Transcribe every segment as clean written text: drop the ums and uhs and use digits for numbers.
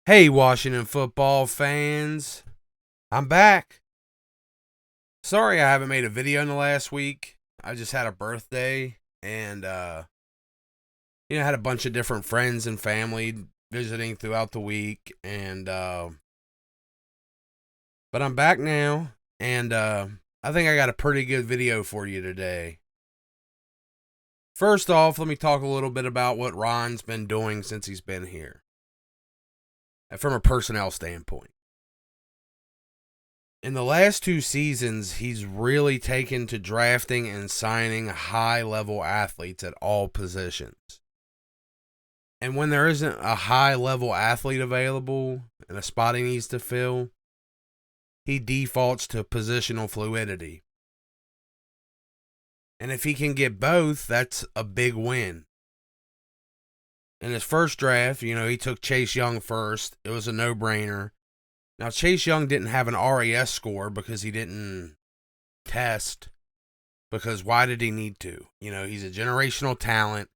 Hey, Washington football fans. I'm back. Sorry I haven't made a video in the last week. I just had a birthday and had a bunch of different friends and family visiting throughout the week and but I'm back now and I think I got a pretty good video for you today. First off, let me talk a little bit about what Ron's been doing since he's been here. From a personnel standpoint. In the last two seasons, he's really taken to drafting and signing high-level athletes at all positions. And when there isn't a high-level athlete available and a spot he needs to fill, he defaults to positional fluidity. And if he can get both, that's a big win. In his first draft, he took Chase Young first. It was a no-brainer. Now, Chase Young didn't have an RAS score because he didn't test. Because why did he need to? He's a generational talent.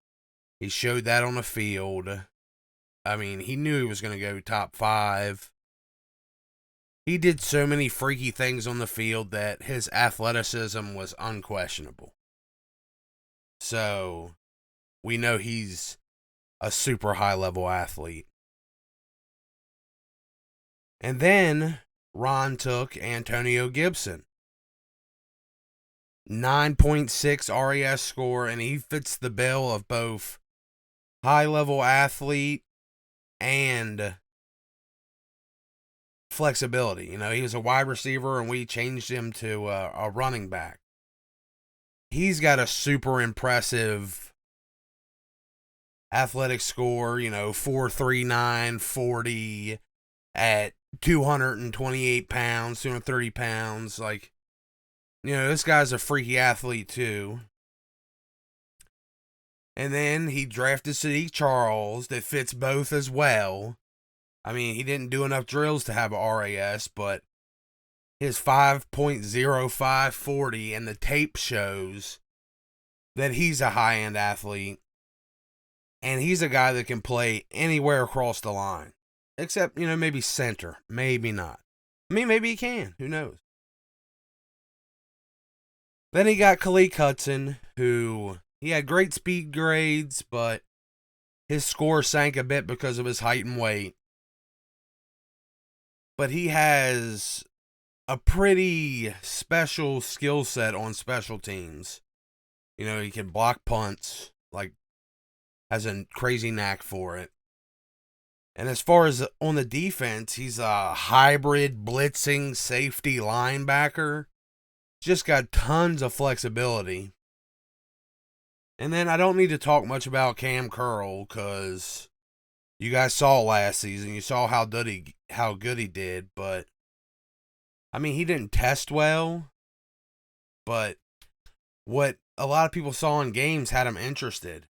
He showed that on the field. I mean, he knew he was going to go top 5. He did so many freaky things on the field that his athleticism was unquestionable. So, we know he's a super high-level athlete. And then Ron took Antonio Gibson. 9.6 RAS score, and he fits the bill of both high-level athlete and flexibility. He was a wide receiver, and we changed him to a running back. He's got a super impressive athletic score, 4.39, 40 at 228 pounds, 230 pounds. This guy's a freaky athlete too. And then he drafted Sadiq Charles that fits both as well. I mean, he didn't do enough drills to have a RAS, but his 5.05 40 and the tape shows that he's a high-end athlete. And he's a guy that can play anywhere across the line. Except, maybe center. Maybe not. I mean, maybe he can. Who knows? Then he got Khalid Hudson, who he had great speed grades, but his score sank a bit because of his height and weight. But he has a pretty special skill set on special teams. He can block punts, has a crazy knack for it. And as far as on the defense, he's a hybrid blitzing safety linebacker. Just got tons of flexibility. And then I don't need to talk much about Cam Curl because you guys saw last season. You saw how good he did. But, I mean, he didn't test well. But what a lot of people saw in games had him interested.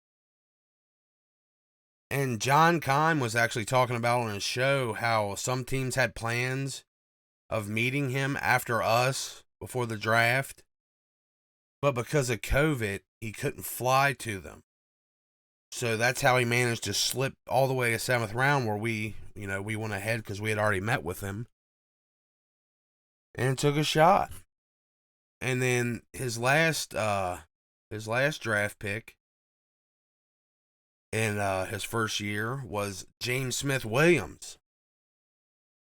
And John Kime was actually talking about on his show how some teams had plans of meeting him after us before the draft. But because of COVID, he couldn't fly to them. So that's how he managed to slip all the way to 7th round where we went ahead because we had already met with him. And took a shot. And then his last draft pick in his first year was James Smith-Williams.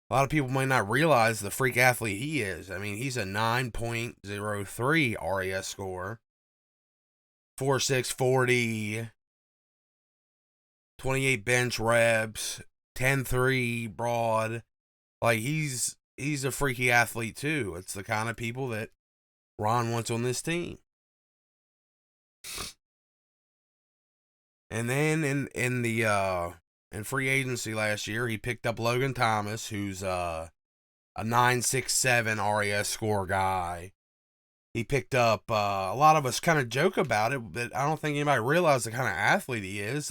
A lot of people might not realize the freak athlete he is. I mean, he's a 9.03 RAS score, 4.6 40, 28 bench reps, 10.3 broad. He's a freaky athlete too. It's the kind of people that Ron wants on this team. And then in free agency last year, he picked up Logan Thomas, who's a 9.67 RAS score guy. He picked up a lot of us kind of joke about it, but I don't think anybody realized the kind of athlete he is.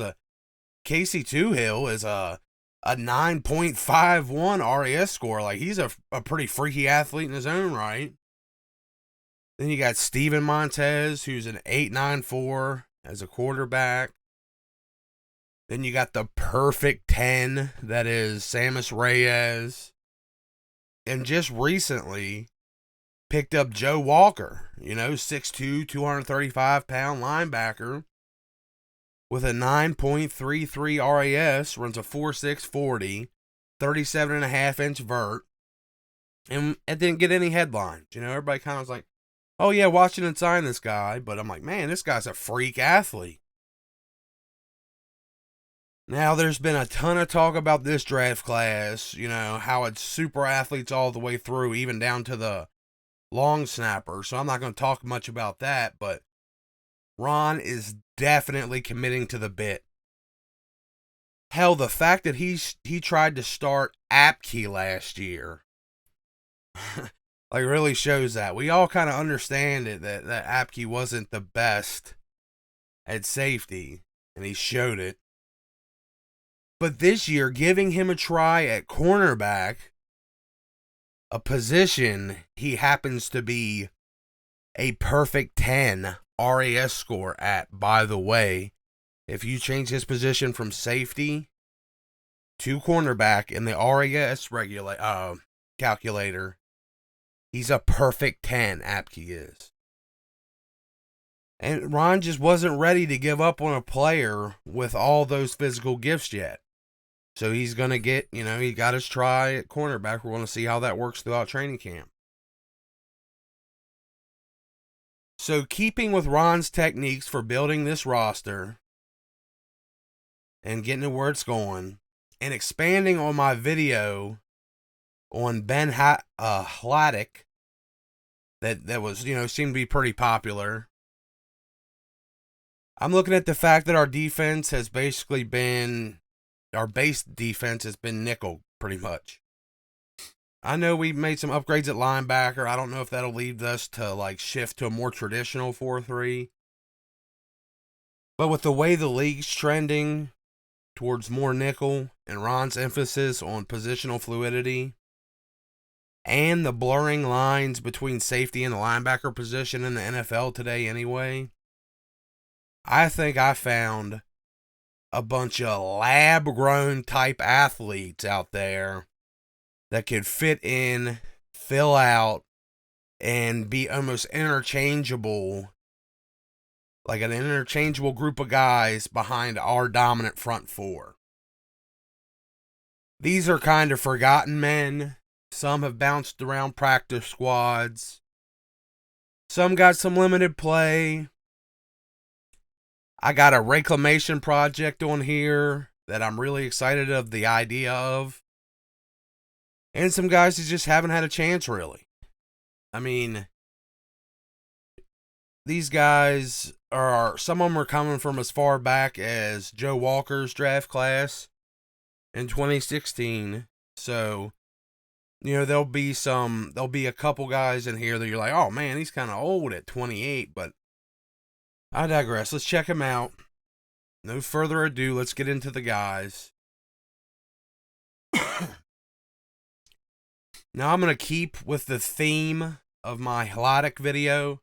Casey Toohill is a 9.51 RAS score. He's a pretty freaky athlete in his own right. Then you got Steven Montez, who's an 8.94 as a quarterback. Then you got the perfect 10 that is Samus Reyes. And just recently picked up Joe Walker, 6'2", 235-pound linebacker with a 9.33 RAS, runs a 4.6 40, 37.5-inch vert, and it didn't get any headlines. Everybody kind of was like, oh yeah, Washington signed this guy, but I'm like, man, this guy's a freak athlete. Now, there's been a ton of talk about this draft class, how it's super athletes all the way through, even down to the long snapper. So I'm not going to talk much about that, but Ron is definitely committing to the bit. Hell, the fact that he tried to start Apke last year, really shows that. We all kind of understand it, that Apke wasn't the best at safety, and he showed it. But this year, giving him a try at cornerback, a position he happens to be a perfect 10 RAS score at, by the way. If you change his position from safety to cornerback in the RAS calculator, he's a perfect 10, Apke is. And Ron just wasn't ready to give up on a player with all those physical gifts yet. So he's going to get, he got his try at cornerback. We're going to see how that works throughout training camp. So keeping with Ron's techniques for building this roster and getting it where it's going, and expanding on my video on Ben Hladek that was, seemed to be pretty popular. I'm looking at the fact that our defense has basically been, our base defense has been nickel, pretty much. I know we made some upgrades at linebacker. I don't know if that'll lead us to, shift to a more traditional 4-3. But with the way the league's trending towards more nickel, and Ron's emphasis on positional fluidity, and the blurring lines between safety and the linebacker position in the NFL today anyway, I think I found a bunch of lab-grown type athletes out there that could fit in, fill out, and be almost interchangeable, like an interchangeable group of guys behind our dominant front four. These are kind of forgotten men. Some have bounced around practice squads. Some got some limited play. I got a reclamation project on here that I'm really excited of the idea of. And some guys who just haven't had a chance, really. I mean, these guys some of them are coming from as far back as Joe Walker's draft class in 2016. So, there'll be a couple guys in here that you're like, oh man, he's kind of old at 28, but I digress. Let's check him out. No further ado, let's get into the guys. Now I'm going to keep with the theme of my Hladek video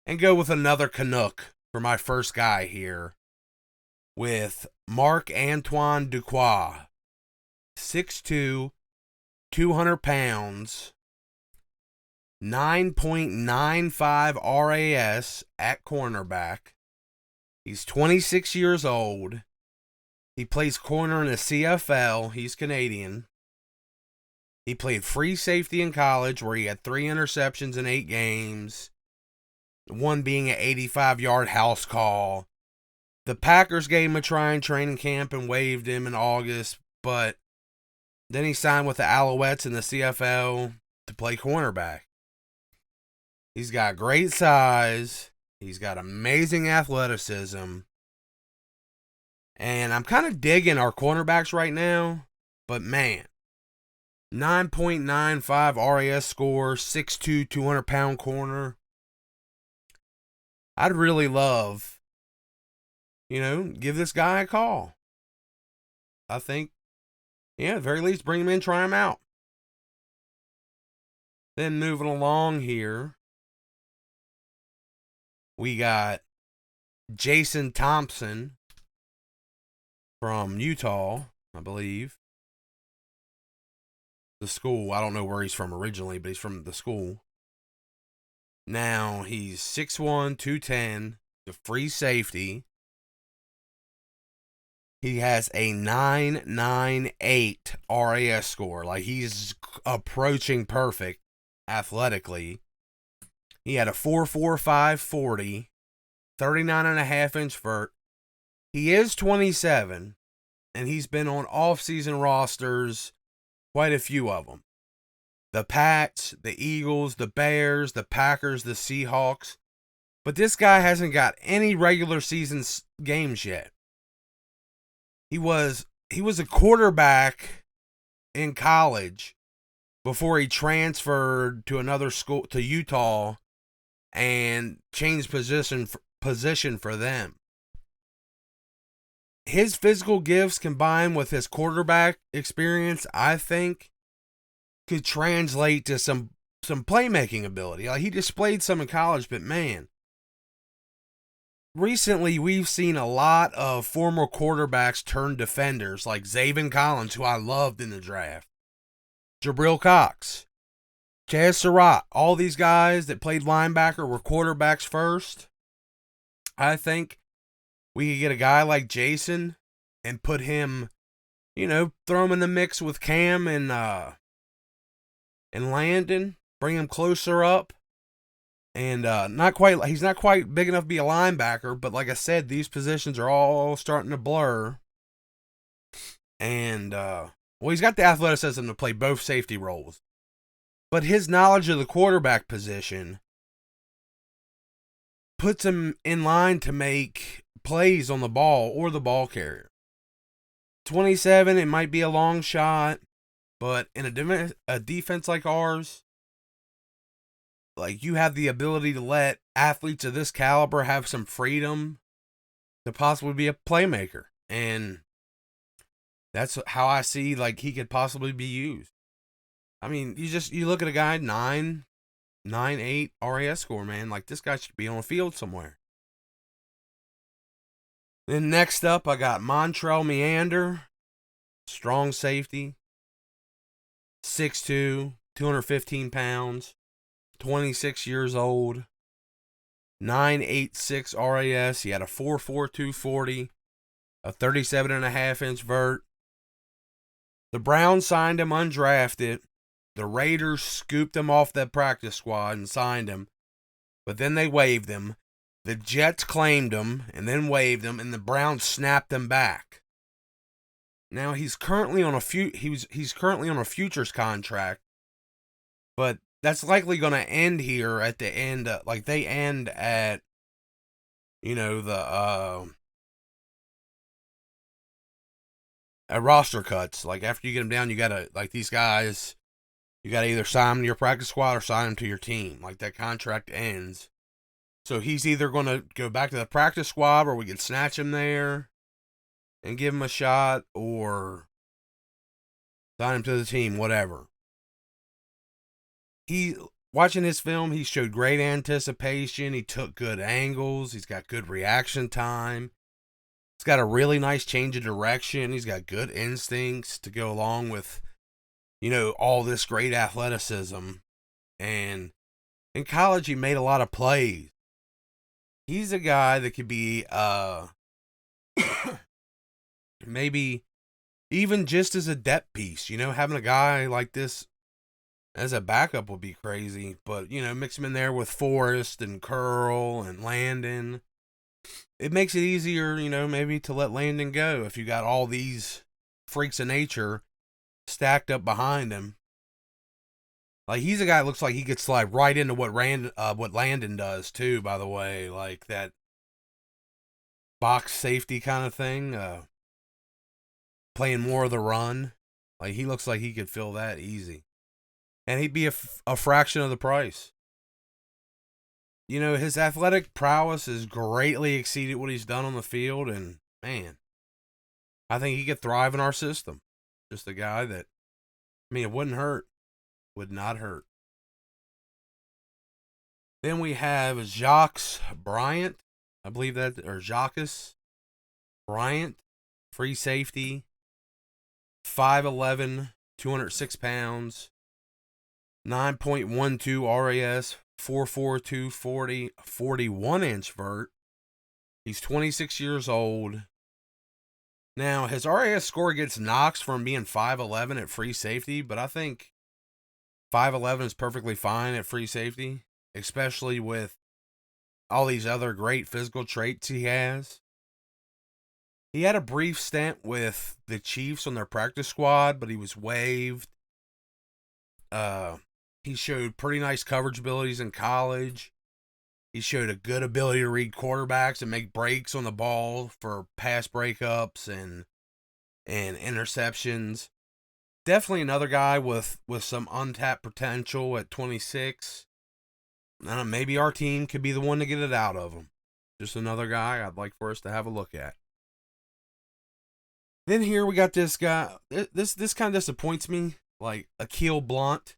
and go with another Canuck for my first guy here with Marc-Antoine Duquois. 6'2", 200 pounds, 9.95 RAS at cornerback. He's 26 years old. He plays corner in the CFL. He's Canadian. He played free safety in college where he had 3 interceptions in 8 games, one being an 85-yard house call. The Packers gave him a try in training camp and waived him in August, but then he signed with the Alouettes in the CFL to play cornerback. He's got great size. He's got amazing athleticism. And I'm kind of digging our cornerbacks right now, but man, 9.95 RAS score, 6'2", 200-pound corner. I'd really love, give this guy a call. I think, at the very least, bring him in, try him out. Then moving along here, we got Jason Thompson. from Utah, I believe. The school. I don't know where he's from originally, but he's from the school. Now he's 6'1", 210, the free safety. He has a 998 RAS score. Like, he's approaching perfect athletically. He had a 4.45 40, 39.5-inch vert. He is 27, and he's been on off-season rosters, quite a few of them. The Pats, the Eagles, the Bears, the Packers, the Seahawks. But this guy hasn't got any regular season games yet. He was a quarterback in college before he transferred to another school, to Utah, and changed position for them. His physical gifts combined with his quarterback experience, I think, could translate to some playmaking ability. Like, he displayed some in college, but man, recently we've seen a lot of former quarterbacks turn defenders, like Zaven Collins, who I loved in the draft, Jabril Cox, Chaz Surratt. All these guys that played linebacker were quarterbacks first. I think we could get a guy like Jason and put him, throw him in the mix with Cam and Landon, bring him closer up. And he's not quite big enough to be a linebacker, but like I said, these positions are all starting to blur. And, he's got the athleticism to play both safety roles. But his knowledge of the quarterback position puts him in line to make plays on the ball or the ball carrier. 27, it might be a long shot, but in a defense like ours, like, you have the ability to let athletes of this caliber have some freedom to possibly be a playmaker. And that's how I see, like, he could possibly be used. I mean, you look at a guy, 9.98 RAS score, man. Like, this guy should be on a field somewhere. Then next up, I got Montrell Meander, strong safety, 6'2", 215 pounds. 26 years old, 986 RAS. He had a 4.42 40, a 37.5-inch vert. The Browns signed him undrafted. The Raiders scooped him off that practice squad and signed him, but then they waived him. The Jets claimed him and then waived him, and the Browns snapped him back. Now he's currently on a futures contract, but that's likely going to end here at the end. Like, they end at, at roster cuts. Like, after you get them down, you got to, like, these guys, you got to either sign them to your practice squad or sign them to your team. Like, that contract ends. So he's either going to go back to the practice squad, or we can snatch him there and give him a shot, or sign him to the team, whatever. Watching his film, he showed great anticipation. He took good angles. He's got good reaction time. He's got a really nice change of direction. He's got good instincts to go along with, all this great athleticism. And in college, he made a lot of plays. He's a guy that could be, maybe even just as a depth piece. Having a guy like this as a backup would be crazy, but, mix him in there with Forrest and Curl and Landon. It makes it easier, maybe to let Landon go if you got all these freaks of nature stacked up behind him. Like, he's a guy that looks like he could slide right into what Landon does, too, by the way. Like, that box safety kind of thing. Playing more of the run. Like, he looks like he could fill that easy. And he'd be a fraction of the price. His athletic prowess has greatly exceeded what he's done on the field. And, man, I think he could thrive in our system. Just a guy that, it wouldn't hurt. Would not hurt. Then we have Jacques Bryant. I believe that, or Jacques Bryant. free safety, 5'11", 206 pounds, 9.12 RAS, 4.42 40, 41-inch vert. He's 26 years old. Now, his RAS score gets knocks from being 5'11 at free safety, but I think 5'11 is perfectly fine at free safety, especially with all these other great physical traits he has. He had a brief stint with the Chiefs on their practice squad, but he was waived. He showed pretty nice coverage abilities in college. He showed a good ability to read quarterbacks and make breaks on the ball for pass breakups and interceptions. Definitely another guy with some untapped potential at 26. Maybe our team could be the one to get it out of him. Just another guy I'd like for us to have a look at. Then here we got this guy. This kind of disappoints me. Like Akil Blunt.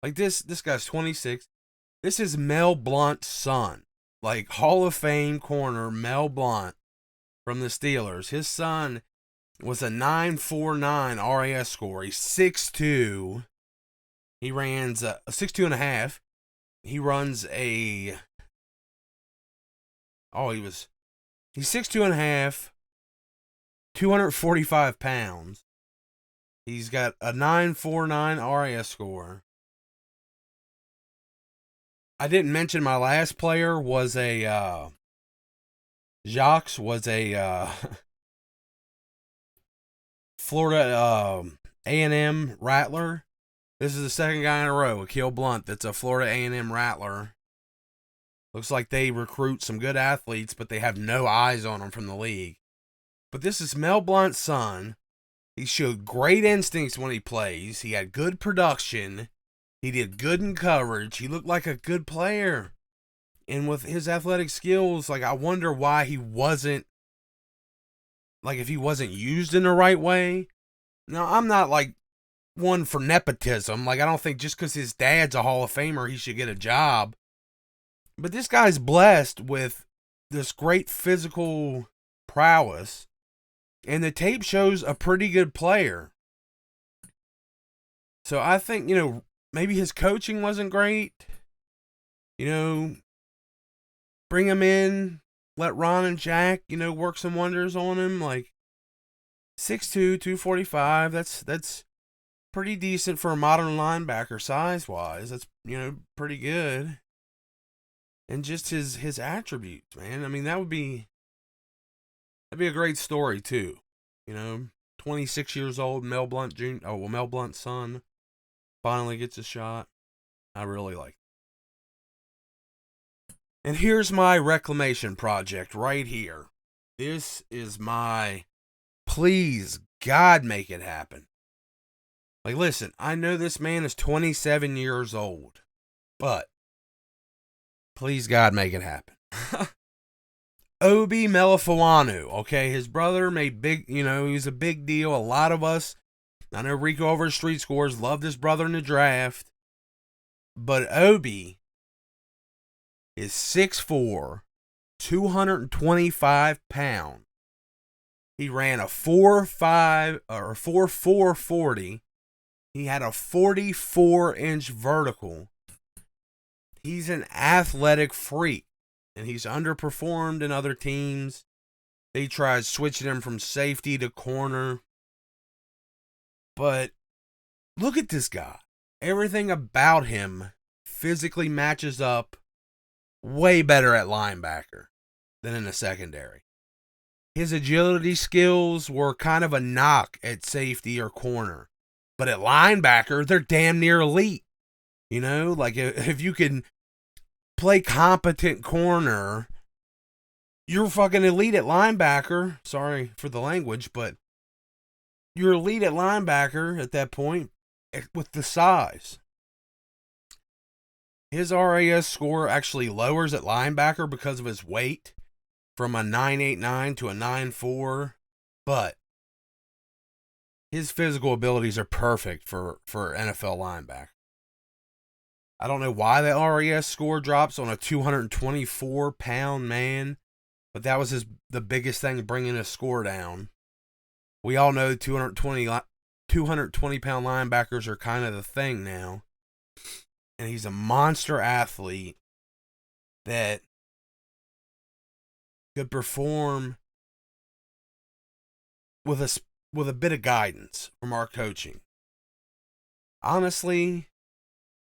Like this guy's 26. This is Mel Blunt's son. Like Hall of Fame corner Mel Blunt from the Steelers. His son was a 9.49 RAS score. He's 6'2". He runs a 6'2 and a half. He runs a he's 6'2 and a half, 245 pounds. He's got a 9.49 RAS score. I didn't mention my last player was a Jacques was a Florida A&M Rattler. This is the second guy in a row, Akil Blunt, that's a Florida A&M Rattler. Looks like they recruit some good athletes, but they have no eyes on them from the league. But this is Mel Blunt's son. He showed great instincts when he plays. He had good production. He did good in coverage. He looked like a good player. And with his athletic skills, like, I wonder why he wasn't, like, if he wasn't used in the right way. Now, I'm not, like, one for nepotism. Like, I don't think just because his dad's a Hall of Famer, he should get a job. But this guy's blessed with this great physical prowess. And the tape shows a pretty good player. So I think, maybe his coaching wasn't great. Bring him in. Let Ron and Jack, work some wonders on him. Like, 6'2", 245. That's pretty decent for a modern linebacker size-wise. That's, pretty good. And just his attributes, man. I mean, that'd be a great story, too. 26 years old, Mel Blunt Jr. Mel Blunt's son finally gets a shot. I really like it. And here's my reclamation project right here. This is my, please, God, make it happen. Like, listen, I know this man is 27 years old, but please, God, make it happen. Obi Melifonwu, okay? His brother made big, he was a big deal. A lot of us, I know Rico over Street Scores, loved his brother in the draft. But Obi is 6'4", 225 pounds. He ran a 4.5 or 4.4 40. He had a 44-inch vertical. He's an athletic freak, and he's underperformed in other teams. They tried switching him from safety to corner. But look at this guy. Everything about him physically matches up way better at linebacker than in the secondary. His agility skills were kind of a knock at safety or corner. But at linebacker, they're damn near elite. Like if you can play competent corner, you're fucking elite at linebacker. Sorry for the language, but you're elite at linebacker at that point with the size. His RAS score actually lowers at linebacker because of his weight from a 9.89 to a 9.4, but his physical abilities are perfect for NFL linebacker. I don't know why the RAS score drops on a 224-pound man, but that was the biggest thing bringing his score down. We all know 220-pound linebackers are kind of the thing now. And he's a monster athlete that could perform with a bit of guidance from our coaching. Honestly,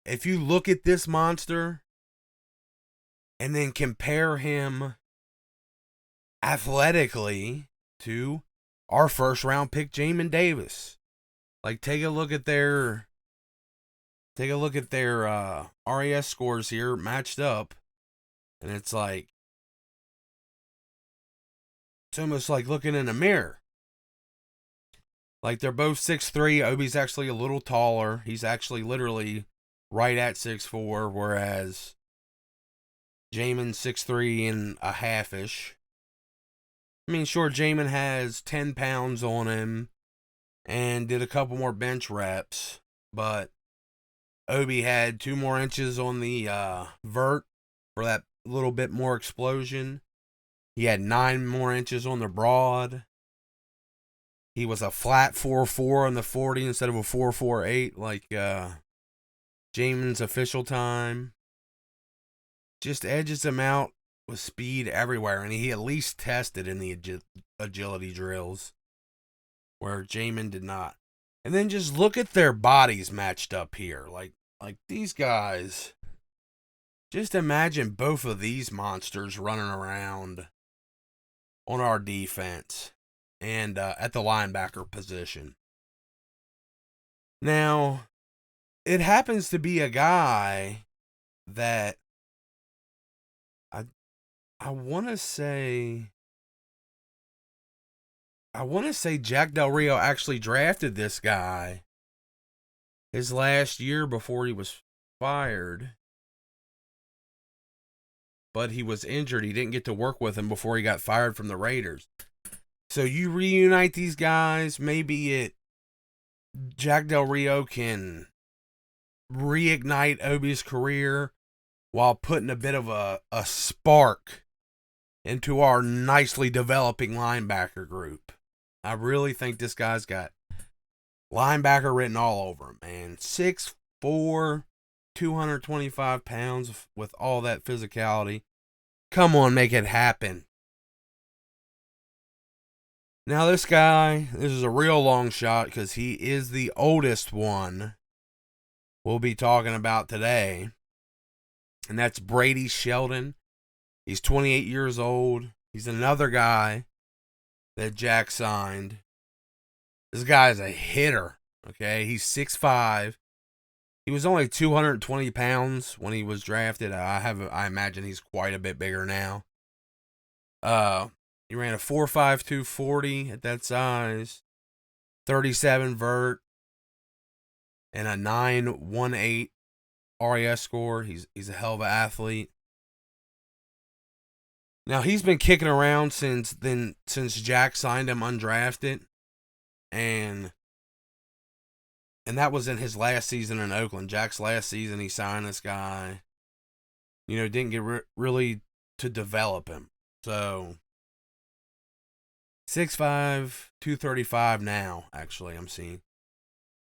if you look at this monster and then compare him athletically to our first round pick, Jamin Davis, like take a look at their RAS scores here matched up, and it's like it's almost like looking in a mirror. Like they're both 6'3". Obi's actually a little taller. He's actually literally right at 6'4", whereas Jamin's 6'3" and a half-ish. I mean, sure, Jamin has 10 pounds on him and did a couple more bench reps, but Obi had 2 more inches on the vert for that little bit more explosion. He had 9 more inches on the broad. He was a flat 4.4 on the 40 instead of a 4.48 like Jamin's official time. Just edges him out with speed everywhere, and he at least tested in the agility drills, where Jamin did not. And then just look at their bodies matched up here. Like these guys, just imagine both of these monsters running around on our defense and at the linebacker position. Now, it happens to be a guy that I want to say Jack Del Rio actually drafted this guy his last year before he was fired. But he was injured. He didn't get to work with him before he got fired from the Raiders. So you reunite these guys, maybe Jack Del Rio can reignite Obi's career while putting a bit of a spark into our nicely developing linebacker group. I really think this guy's got linebacker written all over him, man. 6'4", 225 pounds with all that physicality. Come on, make it happen. Now this guy, this is a real long shot because he is the oldest one we'll be talking about today. And that's Brady Sheldon. He's 28 years old. He's another guy that Jack signed. This guy is a hitter, okay? He's 6'5". He was only 220 pounds when he was drafted. I imagine he's quite a bit bigger now. He ran a 4.5 240 at that size, 37 vert, and a 9.18 RAS score. He's a hell of an athlete. Now he's been kicking around since Jack signed him undrafted, and that was in his last season in Oakland. Jack's last season, he signed this guy. Didn't get really to develop him. So 6'5", 235 now, actually, I'm seeing.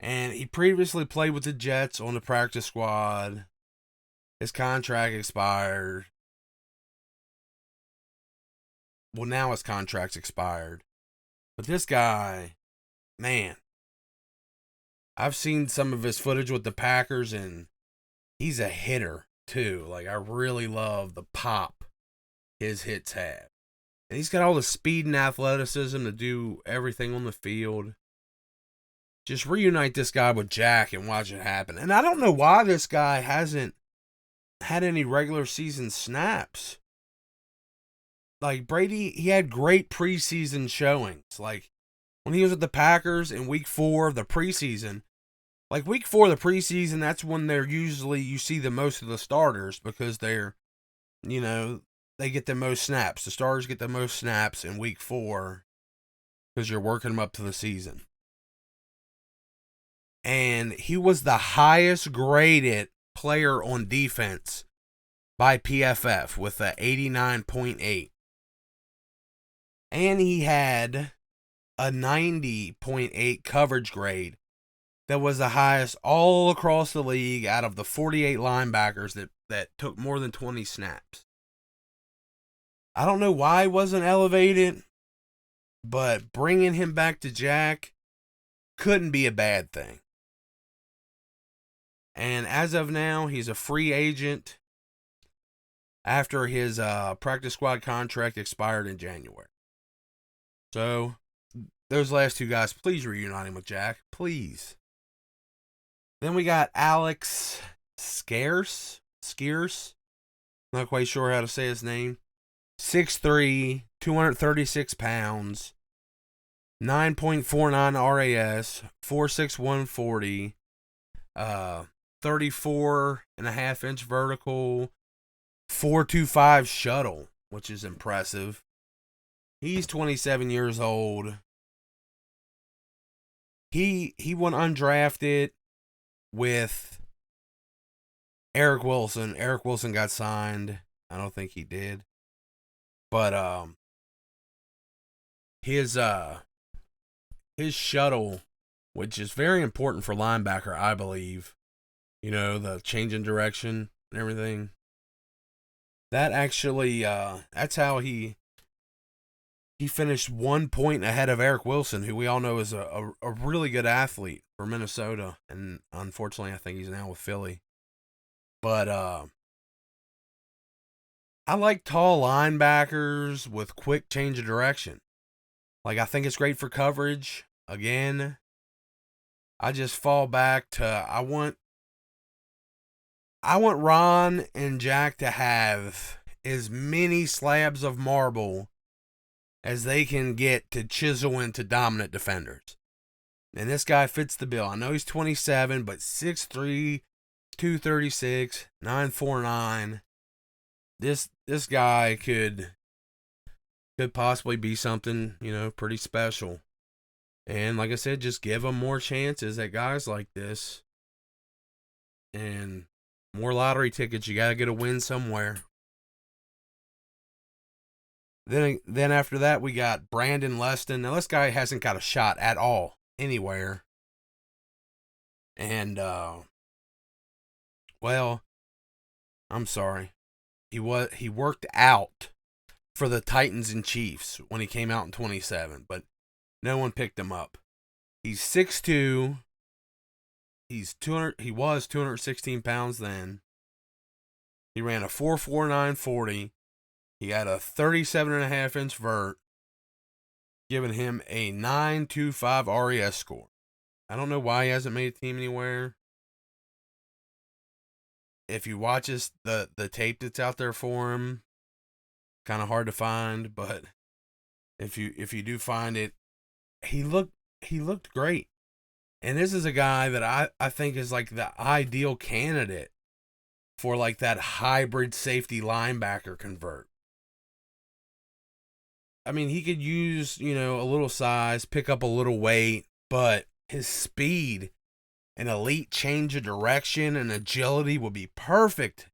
And he previously played with the Jets on the practice squad. His contract expired. Well, now his contract's expired. But this guy, man, I've seen some of his footage with the Packers, and he's a hitter, too. Like, I really love the pop his hits have. And he's got all the speed and athleticism to do everything on the field. Just reunite this guy with Jack and watch it happen. And I don't know why this guy hasn't had any regular season snaps. Like, Brady, he had great preseason showings. Like, when he was with the Packers in week 4 of the preseason, like week 4 of the preseason, that's when you see the most of the starters because they're, they get the most snaps. The starters get the most snaps in week 4 because you're working them up to the season. And he was the highest graded player on defense by PFF with a 89.8. And he had a 90.8 coverage grade that was the highest all across the league out of the 48 linebackers that took more than 20 snaps. I don't know why he wasn't elevated, but bringing him back to Jack couldn't be a bad thing. And as of now, he's a free agent after his practice squad contract expired in January. So, those last two guys, please reunite him with Jack. Please. Then we got Alex Scarce. Not quite sure how to say his name. 6'3", 236 pounds, 9.49 RAS, 4'6", 140, 34.5-inch vertical, 4.25 shuttle, which is impressive. He's 27 years old. He went undrafted with Eric Wilson. Eric Wilson got signed. I don't think he did. But his shuttle, which is very important for linebacker, I believe, you know, the change in direction and everything. That actually, that's how he finished 1 point ahead of Eric Wilson, who we all know is a really good athlete for Minnesota, and unfortunately, I think he's now with Philly. But I like tall linebackers with quick change of direction. Like, I think it's great for coverage. Again, I just fall back to I want Ron and Jack to have as many slabs of marble as they can get to chisel into dominant defenders. And this guy fits the bill. I know he's 27, but 6'3", 236, 949. This guy could possibly be something, you know, pretty special. And like I said, just give him more chances at guys like this. And more lottery tickets. You got to get a win somewhere. Then after that, we got Brandon Leston. Now, this guy hasn't got a shot at all anywhere. And, well, I'm sorry. He worked out for the Titans and Chiefs when he came out in 27, but no one picked him up. He's 6'2". He was 216 pounds then. He ran a 4.49 40. He had a 37.5-inch vert, giving him a 9.25 RES score. I don't know why he hasn't made a team anywhere. If you watch the tape that's out there for him, kind of hard to find, but if you do find it, he looked great. And this is a guy that I think is like the ideal candidate for like that hybrid safety linebacker convert. I mean, he could use, you know, a little size, pick up a little weight, but his speed and elite change of direction and agility would be perfect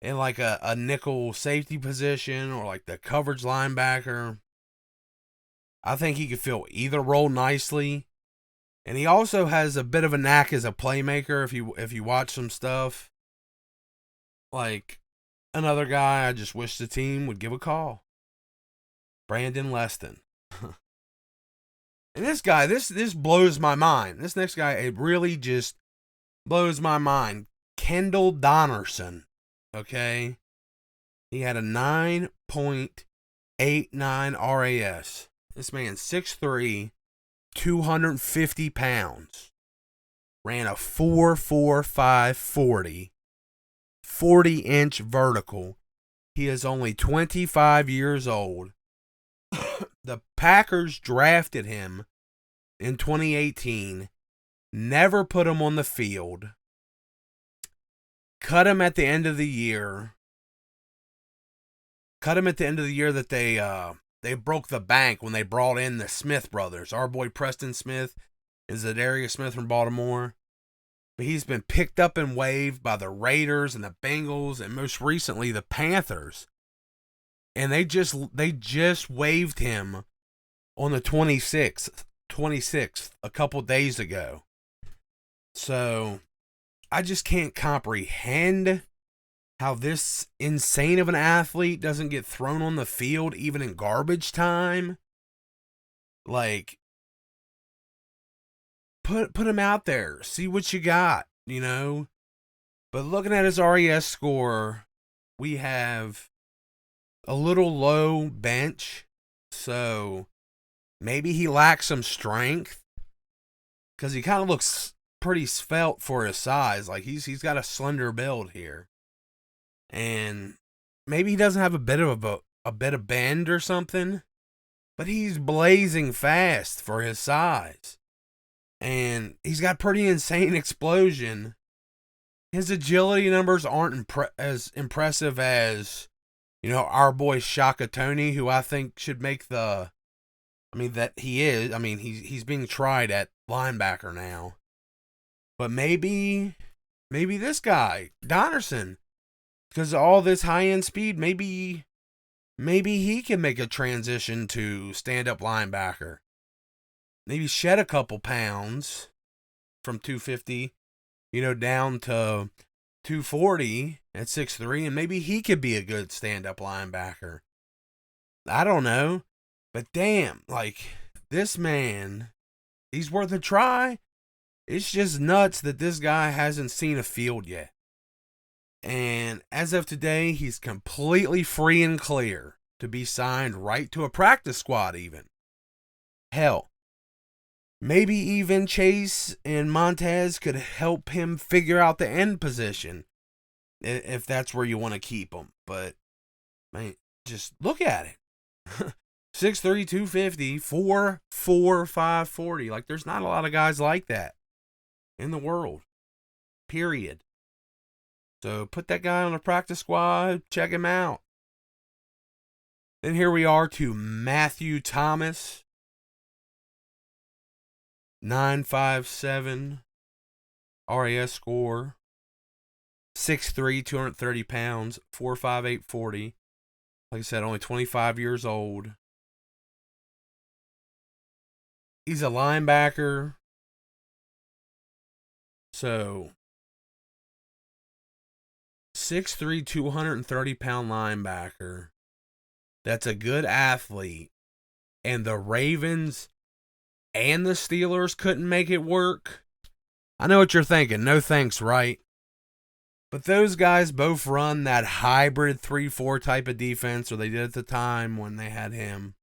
in like a nickel safety position or like the coverage linebacker. I think he could fill either role nicely. And he also has a bit of a knack as a playmaker if you watch some stuff. Like another guy I just wish the team would give a call. Brandon Leston. And this guy, this blows my mind. This next guy, it really just blows my mind. Kendall Donnerson. Okay? He had a 9.89 RAS. This man's 6'3", 250 pounds. Ran a 4.45 40. 40-inch vertical. He is only 25 years old. The Packers drafted him in 2018. Never put him on the field. Cut him at the end of the year. That they broke the bank when they brought in the Smith brothers. Our boy Preston Smith is Zadarius Smith from Baltimore. But he's been picked up and waived by the Raiders and the Bengals and most recently the Panthers. And they just waived him on the 26th, a couple days ago. So I just can't comprehend how this insane of an athlete doesn't get thrown on the field even in garbage time. Like, put him out there, see what you got, you know. But looking at his RES score, we have a little low bench, so maybe he lacks some strength, because he kind of looks pretty svelte for his size. Like, he's got a slender build here, and maybe he doesn't have a bit of bend or something, but he's blazing fast for his size, and he's got pretty insane explosion. His agility numbers aren't as impressive as, you know, our boy Shaka Tony, who I think should make that he is. I mean, he's being tried at linebacker now. But maybe this guy, Donnerson, because of all this high-end speed, maybe he can make a transition to stand-up linebacker. Maybe shed a couple pounds from 250, you know, down to 240 at 6'3", and maybe he could be a good stand-up linebacker. I don't know. But damn, like, this man, he's worth a try. It's just nuts that this guy hasn't seen a field yet. And as of today, he's completely free and clear to be signed right to a practice squad even. Hell, maybe even Chase and Montez could help him figure out the end position, if that's where you want to keep him. But, man, just look at it. 6'3", 250, 4'4", 540. Like, there's not a lot of guys like that in the world. Period. So put that guy on the practice squad, check him out. Then here we are to Matthew Thomas. 957 RAS score. 6'3", 230 pounds, 4'5", 840. Like I said, only 25 years old. He's a linebacker. So, 6'3", 230-pound linebacker. That's a good athlete. And the Ravens and the Steelers couldn't make it work. I know what you're thinking. No thanks, right? But those guys both run that hybrid 3-4 type of defense, or they did at the time when they had him.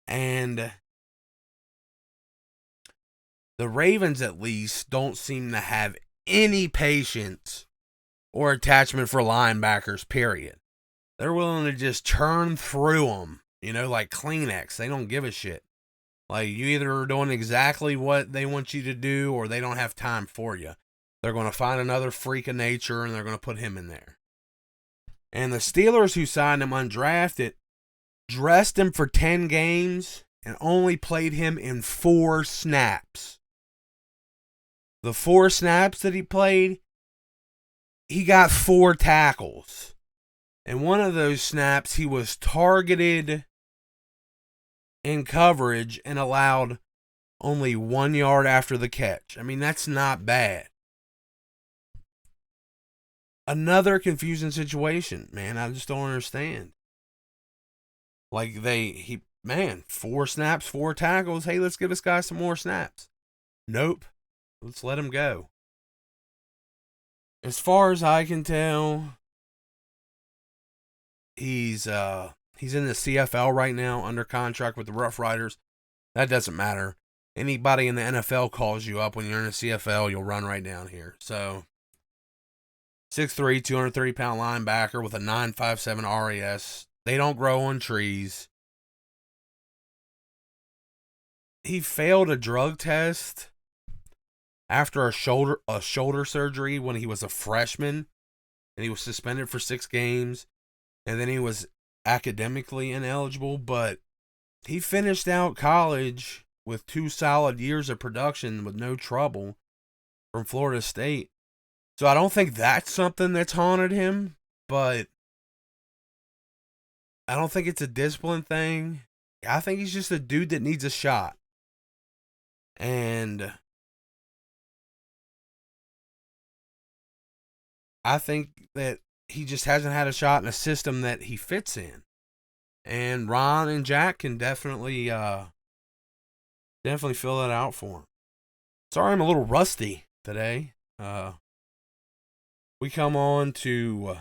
And the Ravens, at least, don't seem to have any patience or attachment for linebackers, period. They're willing to just churn through them, you know, like Kleenex. They don't give a shit. Like, you either are doing exactly what they want you to do, or they don't have time for you. They're going to find another freak of nature, and they're going to put him in there. And the Steelers, who signed him undrafted, dressed him for 10 games and only played him in 4 snaps. The 4 snaps that he played, he got 4 tackles. And one of those snaps, he was targeted in coverage and allowed only 1 yard after the catch. I mean, that's not bad. Another confusing situation, man. I just don't understand. Like, 4 snaps, 4 tackles. Hey, let's give this guy some more snaps. Nope. Let's let him go. As far as I can tell, he's in the CFL right now, under contract with the Rough Riders. That doesn't matter. Anybody in the NFL calls you up when you're in the CFL, you'll run right down here. So, 6'3", 230-pound linebacker with a 957 RAS. They don't grow on trees. He failed a drug test after a shoulder surgery when he was a freshman, and he was suspended for 6 games, and then he was academically ineligible, but he finished out college with 2 solid years of production with no trouble from Florida State. So I don't think that's something that's haunted him, but I don't think it's a discipline thing. I think he's just a dude that needs a shot. And I think that he just hasn't had a shot in a system that he fits in. And Ron and Jack can definitely fill that out for him. Sorry, I'm a little rusty today. We come on to.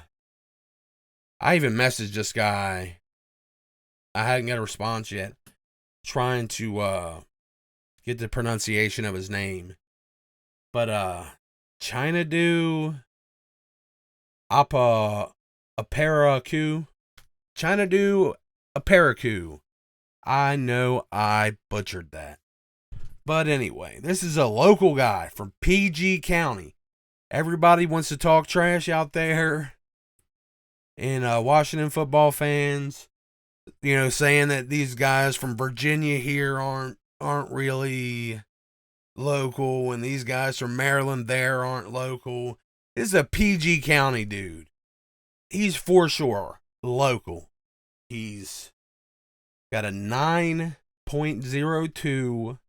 I even messaged this guy. I hadn't got a response yet. Trying to get the pronunciation of his name. But Chinadu Aparaku. Chinadu Aparaku. I know I butchered that. But anyway, this is a local guy from PG County. Everybody wants to talk trash out there. And Washington football fans, you know, saying that these guys from Virginia here aren't really local, and these guys from Maryland there aren't local. This is a PG County dude. He's for sure local. He's got a 9.02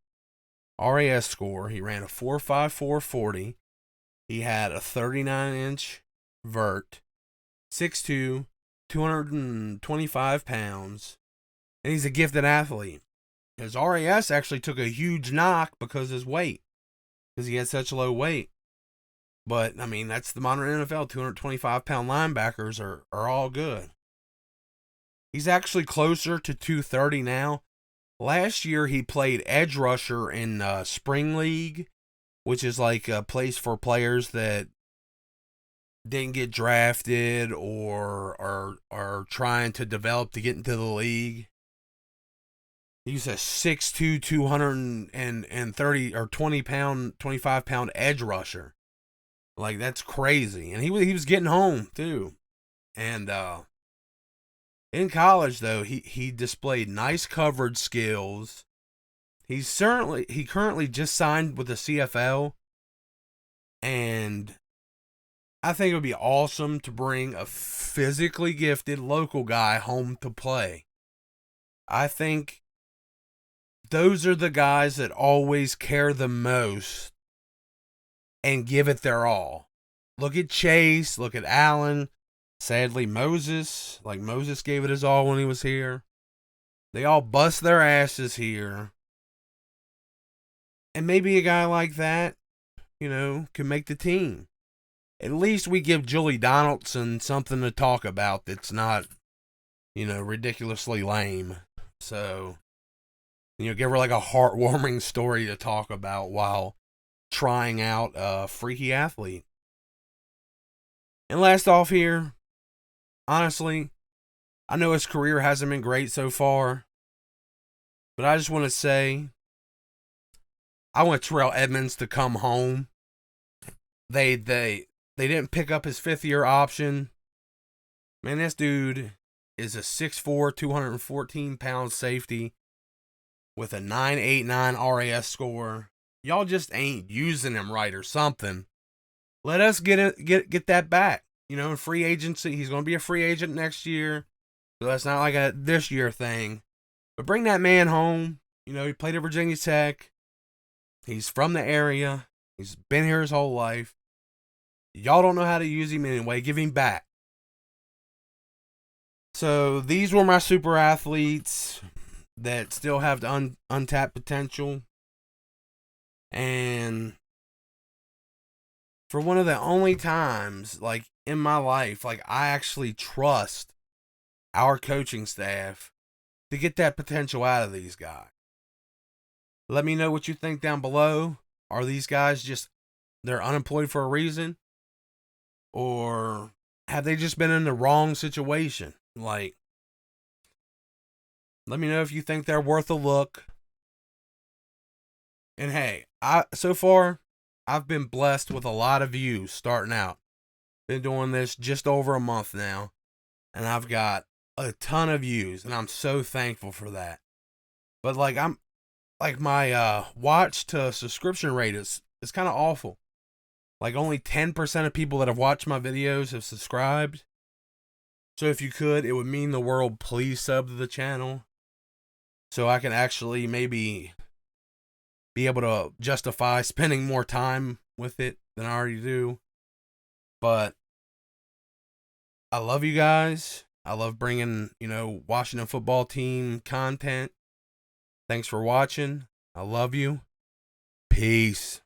RAS score. He ran a 4.54 40. He had a 39-inch vert, 6'2", 225 pounds, and he's a gifted athlete. His RAS actually took a huge knock because of his weight, because he had such low weight. But, I mean, that's the modern NFL. 225-pound linebackers are all good. He's actually closer to 230 now. Last year, he played edge rusher in Spring League, which is like a place for players that didn't get drafted or are trying to develop to get into the league. He's a 6'2", 230 or 25 pound edge rusher. Like, that's crazy. And he was getting home too. And in college though, he displayed nice coverage skills. He currently just signed with the CFL, and I think it would be awesome to bring a physically gifted local guy home to play. I think those are the guys that always care the most and give it their all. Look at Chase, look at Allen. Sadly, Moses gave it his all when he was here. They all bust their asses here. And maybe a guy like that, you know, can make the team. At least we give Julie Donaldson something to talk about that's not, you know, ridiculously lame. So, you know, give her like a heartwarming story to talk about while trying out a freaky athlete. And last off here, honestly, I know his career hasn't been great so far, but I just want to say, I want Terrell Edmonds to come home. They didn't pick up his 5th-year option. Man, this dude is a 6'4", 214-pound safety with a 9.89 RAS score. Y'all just ain't using him right or something. Let us get that back. You know, in free agency, he's going to be a free agent next year. So that's not like a this year thing. But bring that man home. You know, he played at Virginia Tech. He's from the area. He's been here his whole life. Y'all don't know how to use him anyway. Give him back. So these were my super athletes that still have the untapped potential. And for one of the only times, like, in my life, like, I actually trust our coaching staff to get that potential out of these guys. Let me know what you think down below. Are these guys just, they're unemployed for a reason? Or have they just been in the wrong situation? Like, let me know if you think they're worth a look. And hey, so far, I've been blessed with a lot of views starting out. Been doing this just over a month now, and I've got a ton of views, and I'm so thankful for that. But my watch to subscription rate is kind of awful. Like, only 10% of people that have watched my videos have subscribed. So if you could, it would mean the world. Please sub to the channel. so I can actually maybe be able to justify spending more time with it than I already do. But I love you guys. I love bringing, Washington football team content. Thanks for watching. I love you. Peace.